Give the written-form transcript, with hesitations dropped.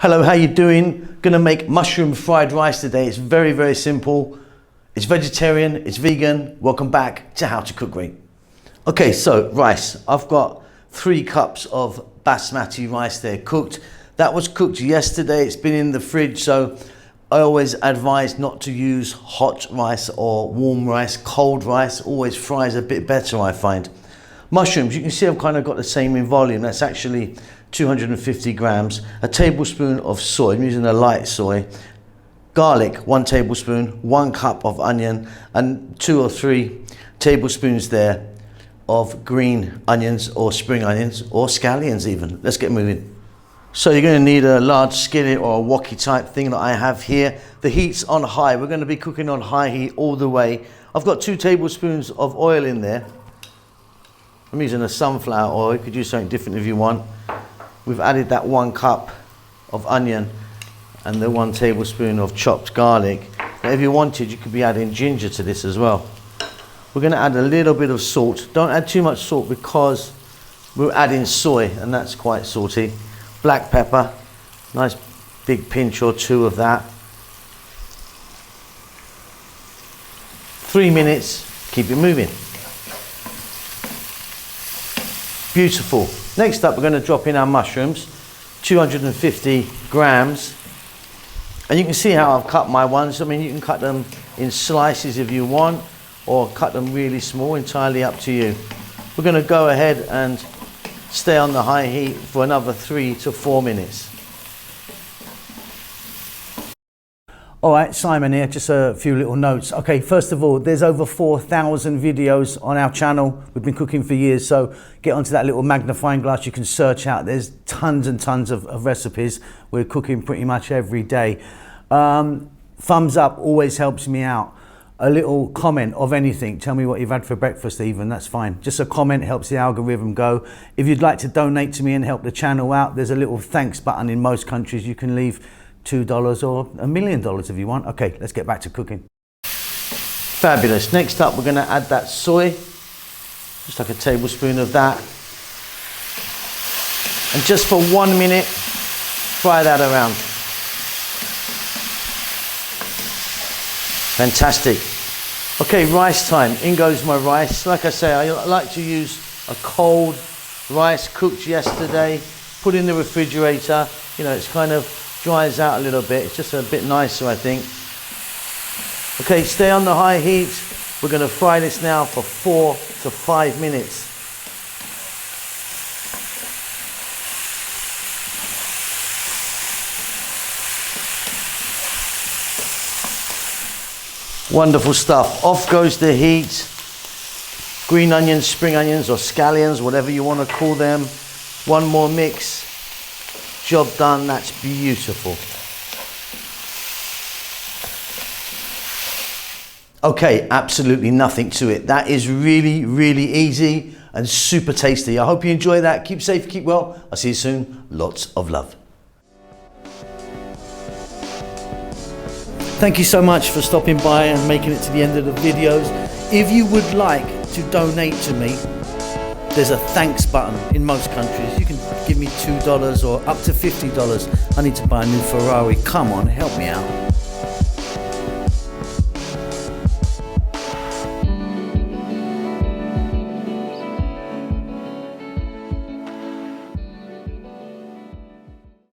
Hello, how you doing? Gonna make mushroom fried rice today. It's very, very simple. It's vegetarian, it's vegan. Welcome back to How to Cook Great. Okay, so rice. I've got 3 cups of basmati rice there cooked. That was cooked yesterday. It's been in the fridge, so I always advise not to use hot rice or warm rice. Cold rice always fries a bit better, I find. Mushrooms, you can see I've kind of got the same in volume. That's actually 250 grams, a tablespoon of soy, I'm using a light soy, garlic, 1 tablespoon, 1 cup of onion, and 2 or 3 tablespoons there of green onions or spring onions or scallions even. Let's get moving. So you're going to need a large skillet or a wok type thing that I have here. The heat's on high. We're going to be cooking on high heat all the way. I've got 2 tablespoons of oil in there. I'm using a sunflower oil. You could use something different if you want. We've added that 1 cup of onion and the 1 tablespoon of chopped garlic. Now, if you wanted, you could be adding ginger to this as well. We're going to add a little bit of salt. Don't add too much salt because we're adding soy and that's quite salty. Black pepper, nice big pinch or 2 of that. 3 minutes, keep it moving. Beautiful. Next up, we're going to drop in our mushrooms, 250 grams. And you can see how I've cut my ones. I mean, you can cut them in slices if you want, or cut them really small, entirely up to you. We're going to go ahead and stay on the high heat for another 3 to 4 minutes. All right, Simon here, just a few little notes. Okay, first of all, there's over 4,000 videos on our channel. We've been cooking for years, so get onto that little magnifying glass. You can search out. There's tons and tons of recipes. We're cooking pretty much every day. Thumbs up always helps me out. A little comment of anything. Tell me what you've had for breakfast even, that's fine. Just a comment helps the algorithm go. If you'd like to donate to me and help the channel out, there's a little thanks button in most countries. You can leave $2 or $1 million if you want. Okay, let's get back to cooking. Fabulous. Next up, we're going to add that soy, just like a tablespoon of that. And just for 1 minute, fry that around. Fantastic. Okay, rice time. In goes my rice. Like I say, I like to use a cold rice cooked yesterday, put in the refrigerator. You know, it's kind of dries out a little bit. It's just a bit nicer, I think. Okay, stay on the high heat. We're going to fry this now for 4 to 5 minutes. Wonderful stuff. Off goes the heat. Green onions, spring onions, or scallions, whatever you want to call them. 1 more mix. Job done. That's beautiful. Okay, absolutely nothing to it. That is really, really easy and super tasty. I hope you enjoy that. Keep safe, keep well. I'll see you soon. Lots of love. Thank you so much for stopping by and making it to the end of the videos. If you would like to donate to me, there's a thanks button in most countries. You can give me $2 or up to $50. I need to buy a new Ferrari. Come on, help me out.